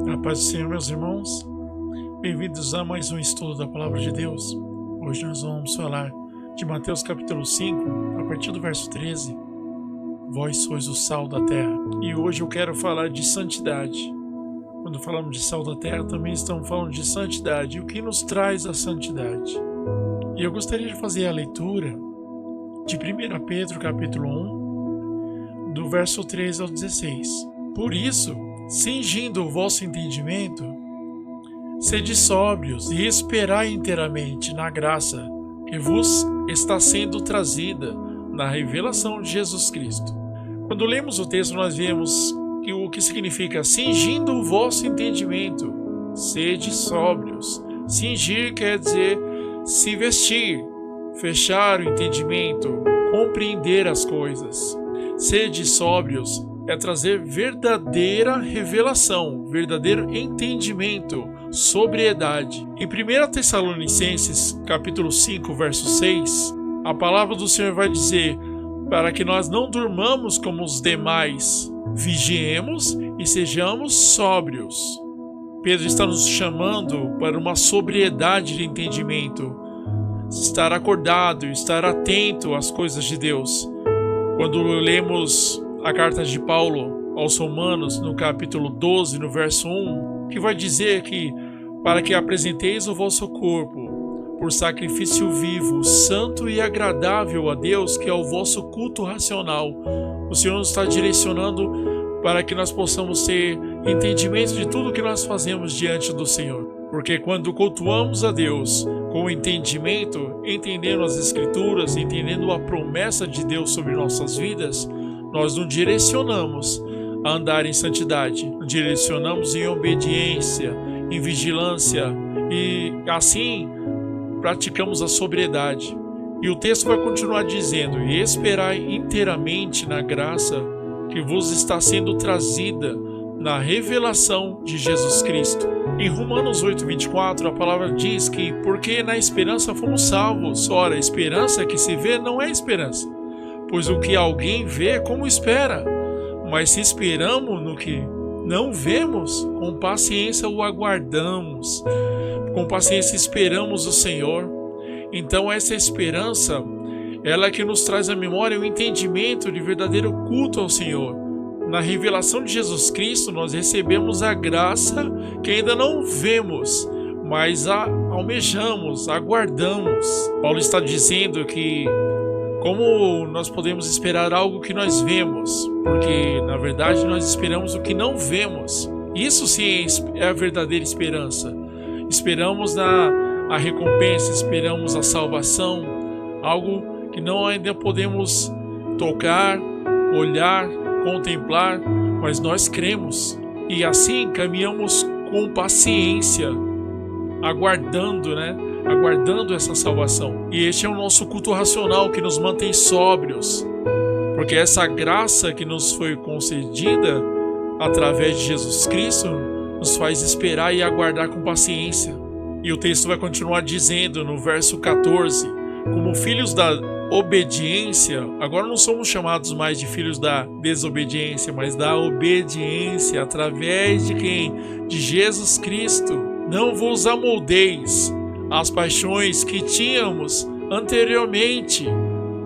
A paz do Senhor, meus irmãos. Bem-vindos a mais um estudo da Palavra de Deus. Hoje nós vamos falar de Mateus capítulo 5, a partir do verso 13. Vós sois o sal da terra. E hoje eu quero falar de santidade. Quando falamos de sal da terra, também estamos falando de santidade. E o que nos traz a santidade? E eu gostaria de fazer a leitura de 1 Pedro capítulo 1, do verso 13 ao 16. Por isso, cingindo o vosso entendimento, sede sóbrios e esperai inteiramente na graça que vos está sendo trazida na revelação de Jesus Cristo. Quando lemos o texto, nós vemos que o que significa cingindo o vosso entendimento, sede sóbrios. Cingir quer dizer se vestir, fechar o entendimento, compreender as coisas. Sede sóbrios é trazer verdadeira revelação, verdadeiro entendimento, sobriedade. Em 1 Tessalonicenses, capítulo 5, verso 6, a palavra do Senhor vai dizer: para que nós não durmamos como os demais, vigiemos e sejamos sóbrios. Pedro está nos chamando para uma sobriedade de entendimento, estar acordado, estar atento às coisas de Deus. Quando lemos a carta de Paulo aos Romanos, no capítulo 12, no verso 1, que vai dizer que para que apresenteis o vosso corpo por sacrifício vivo, santo e agradável a Deus, que é o vosso culto racional. O Senhor nos está direcionando para que nós possamos ter entendimento de tudo que nós fazemos diante do Senhor. Porque quando cultuamos a Deus com entendimento, entendendo as Escrituras, entendendo a promessa de Deus sobre nossas vidas, nós nos direcionamos a andar em santidade, nos direcionamos em obediência, em vigilância e assim praticamos a sobriedade. E o texto vai continuar dizendo: e esperai inteiramente na graça que vos está sendo trazida na revelação de Jesus Cristo. Em Romanos 8:24, a palavra diz que porque na esperança fomos salvos. Ora, a esperança que se vê não é esperança, pois o que alguém vê, como espera? Mas se esperamos no que não vemos, com paciência o aguardamos. Com paciência esperamos o Senhor. Então essa esperança, ela é que nos traz à memória o entendimento de verdadeiro culto ao Senhor. Na revelação de Jesus Cristo, nós recebemos a graça que ainda não vemos, mas almejamos, aguardamos. Paulo está dizendo que como nós podemos esperar algo que nós vemos, porque na verdade nós esperamos o que não vemos. Isso sim é a verdadeira esperança. Esperamos a recompensa, esperamos a salvação, algo que não ainda podemos tocar, olhar, contemplar, mas nós cremos e assim caminhamos com paciência, aguardando essa salvação. E este é o nosso culto racional que nos mantém sóbrios, porque essa graça que nos foi concedida através de Jesus Cristo nos faz esperar e aguardar com paciência. E o texto vai continuar dizendo no verso 14: como filhos da obediência, agora não somos chamados mais de filhos da desobediência, mas da obediência, através de quem? De Jesus Cristo. Não vos amoldeis às paixões que tínhamos anteriormente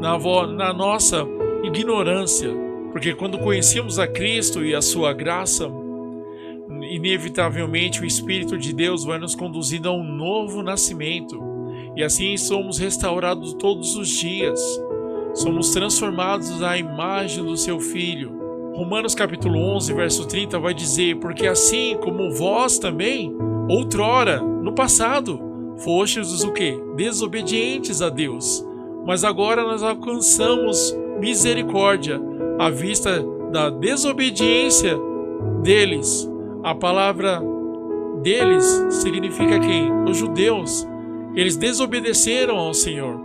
na nossa ignorância, porque quando conhecemos a Cristo e a sua graça, inevitavelmente o Espírito de Deus vai nos conduzindo a um novo nascimento, e assim somos restaurados todos os dias, somos transformados à imagem do seu Filho. Romanos capítulo 11, verso 30 vai dizer: porque assim como vós também, outrora, no passado, fostes o quê? Desobedientes a Deus, mas agora nós alcançamos misericórdia à vista da desobediência deles. A palavra deles significa quem? Os judeus. Eles desobedeceram ao Senhor.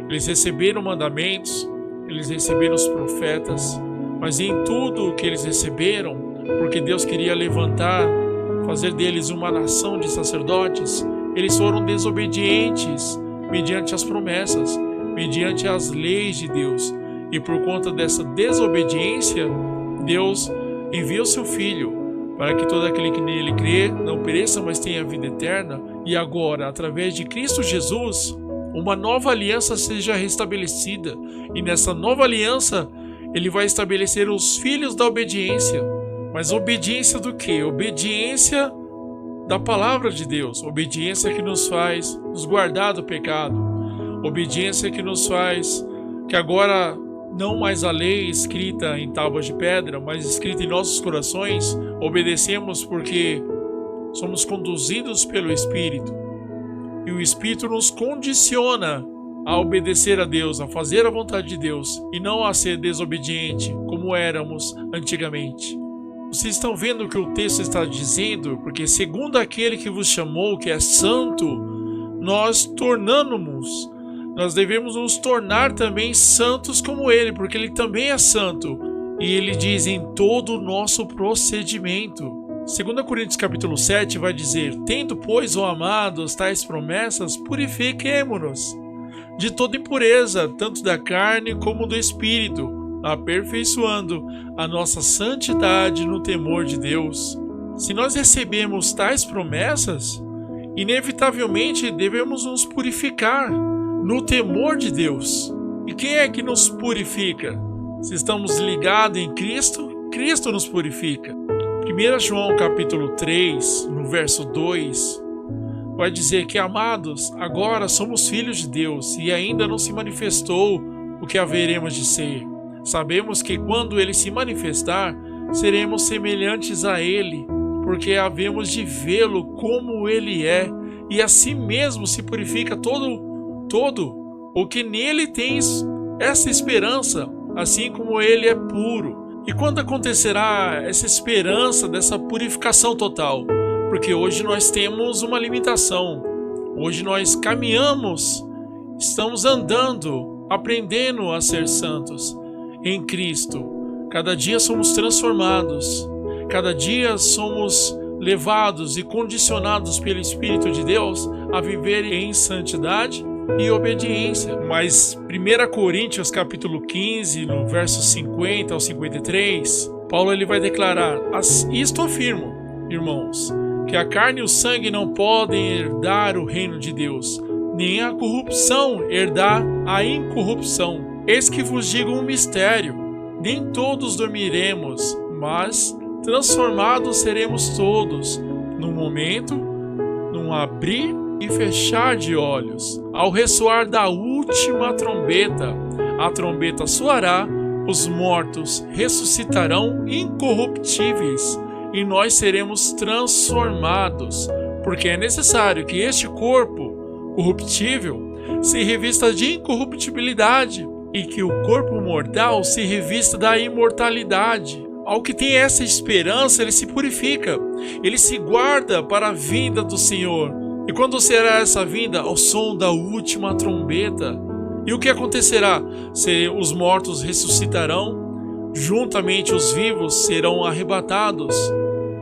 Eles receberam mandamentos, eles receberam os profetas, mas em tudo que eles receberam, porque Deus queria levantar, fazer deles uma nação de sacerdotes, eles foram desobedientes mediante as promessas, mediante as leis de Deus. E por conta dessa desobediência, Deus envia o seu Filho para que todo aquele que nele crê não pereça, mas tenha vida eterna. E agora, através de Cristo Jesus, uma nova aliança seja restabelecida. E nessa nova aliança, ele vai estabelecer os filhos da obediência. Mas obediência do quê? Obediência da palavra de Deus. Obediência que nos faz nos guardar do pecado. Obediência que nos faz que agora não mais a lei escrita em tábuas de pedra, mas escrita em nossos corações, obedecemos porque somos conduzidos pelo Espírito. E o Espírito nos condiciona a obedecer a Deus, a fazer a vontade de Deus, e não a ser desobediente, como éramos antigamente. Vocês estão vendo o que o texto está dizendo? Porque segundo aquele que vos chamou, que é santo, nós devemos nos tornar também santos como ele, porque ele também é santo. E ele diz em todo o nosso procedimento. 2 Coríntios capítulo 7 vai dizer: tendo, pois, ó amados, tais promessas, purifiquemo-nos de toda impureza, tanto da carne como do espírito, aperfeiçoando a nossa santidade no temor de Deus. Se nós recebemos tais promessas, inevitavelmente devemos nos purificar no temor de Deus. E quem é que nos purifica? Se estamos ligados em Cristo, Cristo nos purifica. 1 João capítulo 3, no verso 2, vai dizer que, amados, agora somos filhos de Deus e ainda não se manifestou o que haveremos de ser. Sabemos que quando ele se manifestar, seremos semelhantes a ele, porque havemos de vê-lo como ele é, e assim mesmo se purifica todo o que nele tens essa esperança, assim como ele é puro. E quando acontecerá essa esperança dessa purificação total? Porque hoje nós temos uma limitação. Hoje nós caminhamos, estamos andando, aprendendo a ser santos em Cristo. Cada dia somos transformados, cada dia somos levados e condicionados pelo Espírito de Deus a viver em santidade e obediência. Mas 1 Coríntios capítulo 15, no verso 50 ao 53, Paulo ele vai declarar: isto afirmo, irmãos, que a carne e o sangue não podem herdar o reino de Deus, nem a corrupção herdar a incorrupção. Eis que vos digo um mistério: nem todos dormiremos, mas transformados seremos todos, num momento, num abrir e fechar de olhos, ao ressoar da última trombeta. A trombeta soará, os mortos ressuscitarão incorruptíveis, e nós seremos transformados, porque é necessário que este corpo corruptível se revista de incorruptibilidade, e que o corpo mortal se revista da imortalidade. Ao que tem essa esperança, ele se purifica, ele se guarda para a vinda do Senhor. E quando será essa vinda? Ao som da última trombeta. E o que acontecerá? Os mortos ressuscitarão, juntamente os vivos serão arrebatados,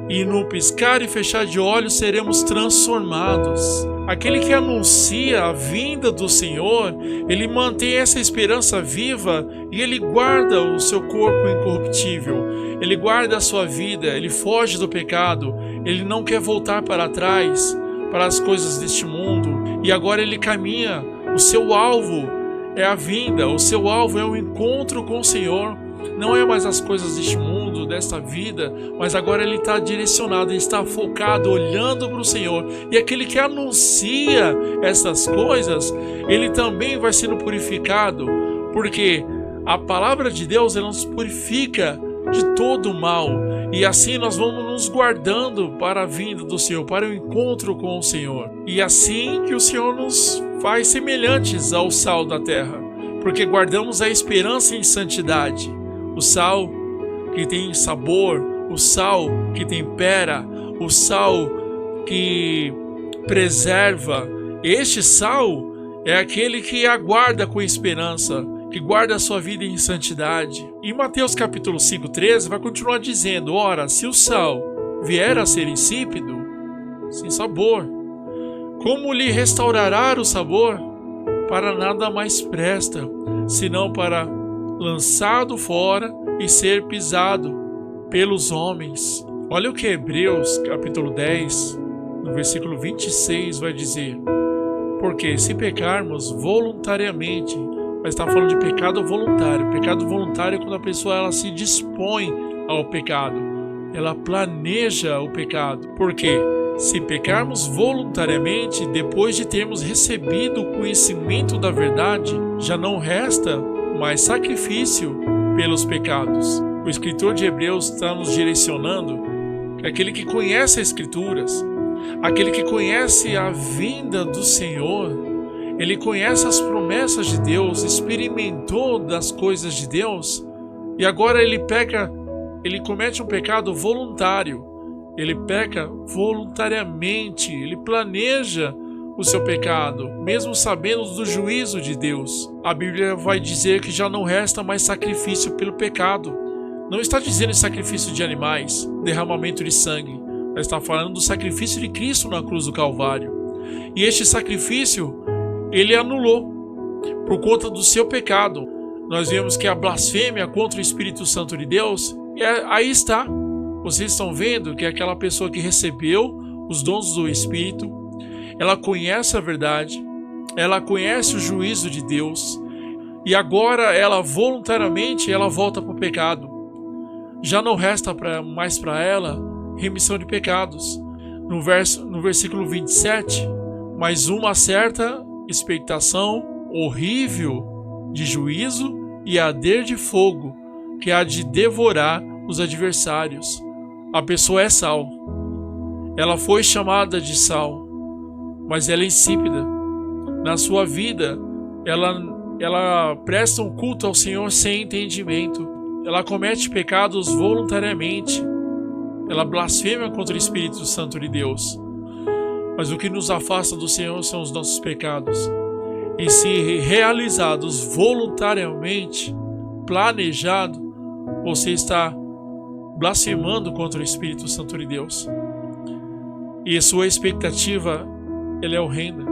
e no piscar e fechar de olhos seremos transformados. Aquele que anuncia a vinda do Senhor, ele mantém essa esperança viva e ele guarda o seu corpo incorruptível, ele guarda a sua vida, ele foge do pecado, ele não quer voltar para trás, para as coisas deste mundo, e agora ele caminha. O seu alvo é a vinda, o seu alvo é o encontro com o Senhor. Não é mais as coisas deste mundo, desta vida, mas agora ele está direcionado, ele está focado, olhando para o Senhor. E aquele que anuncia essas coisas, ele também vai sendo purificado, porque a palavra de Deus ela nos purifica de todo o mal. E assim nós vamos nos guardando para a vinda do Senhor, para o encontro com o Senhor. E assim que o Senhor nos faz semelhantes ao sal da terra, porque guardamos a esperança em santidade. O sal que tem sabor, o sal que tempera, o sal que preserva. Este sal é aquele que aguarda com esperança, que guarda a sua vida em santidade. Em Mateus capítulo 5:13 vai continuar dizendo: ora, se o sal vier a ser insípido, sem sabor, como lhe restaurará o sabor? Para nada mais presta, senão para lançado fora e ser pisado pelos homens. Olha o que Hebreus capítulo 10, no versículo 26 vai dizer: porque se pecarmos voluntariamente, mas está falando de pecado voluntário. Pecado voluntário é quando a pessoa ela se dispõe ao pecado, ela planeja o pecado. Porque se pecarmos voluntariamente, depois de termos recebido o conhecimento da verdade, já não resta mais sacrifício pelos pecados. O escritor de Hebreus está nos direcionando que aquele que conhece as Escrituras, aquele que conhece a vinda do Senhor, ele conhece as promessas de Deus, experimentou das coisas de Deus, e agora ele comete um pecado voluntário, ele peca voluntariamente, ele planeja o seu pecado, mesmo sabendo do juízo de Deus. A Bíblia vai dizer que já não resta mais sacrifício pelo pecado. Não está dizendo sacrifício de animais, derramamento de sangue, mas está falando do sacrifício de Cristo na cruz do Calvário. E este sacrifício, ele anulou por conta do seu pecado. Nós vemos que a blasfêmia contra o Espírito Santo de Deus, aí está. Vocês estão vendo que é aquela pessoa que recebeu os dons do Espírito, ela conhece a verdade, ela conhece o juízo de Deus, e agora ela voluntariamente ela volta para o pecado. Já não resta mais para ela remissão de pecados. No versículo 27, mas uma certa expectação horrível de juízo e arder de fogo, que há de devorar os adversários. A pessoa é sal. Ela foi chamada de sal, mas ela é insípida. Na sua vida, ela presta um culto ao Senhor sem entendimento. Ela comete pecados voluntariamente. Ela blasfema contra o Espírito Santo de Deus. Mas o que nos afasta do Senhor são os nossos pecados. E se realizados voluntariamente, planejado, você está blasfemando contra o Espírito Santo de Deus. E a sua expectativa, ela é horrenda.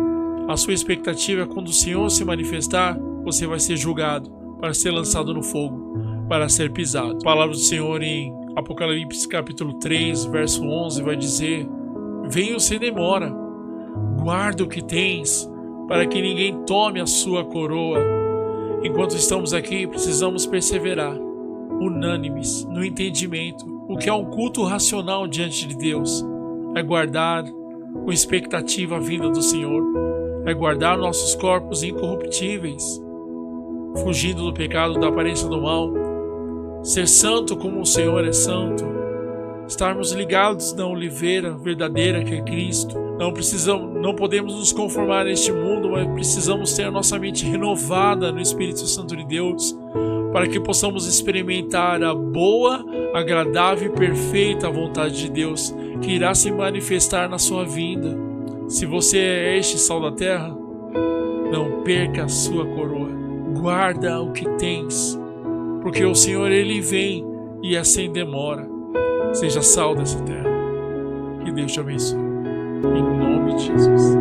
A sua expectativa é quando o Senhor se manifestar, você vai ser julgado, para ser lançado no fogo, para ser pisado. A palavra do Senhor em Apocalipse capítulo 3, verso 11 vai dizer: venho sem demora, guarda o que tens, para que ninguém tome a sua coroa. Enquanto estamos aqui, precisamos perseverar, unânimes, no entendimento. O que é um culto racional diante de Deus é guardar com expectativa a vinda do Senhor, é guardar nossos corpos incorruptíveis, fugindo do pecado, da aparência do mal, ser santo como o Senhor é santo, estarmos ligados na oliveira verdadeira que é Cristo. Não podemos nos conformar neste mundo, mas precisamos ter a nossa mente renovada no Espírito Santo de Deus, para que possamos experimentar a boa, agradável e perfeita vontade de Deus, que irá se manifestar na sua vinda. Se você é este sal da terra, não perca a sua coroa. Guarda o que tens, porque o Senhor, Ele vem e é sem demora. Seja sal dessa terra. Que Deus te abençoe. Em nome de Jesus.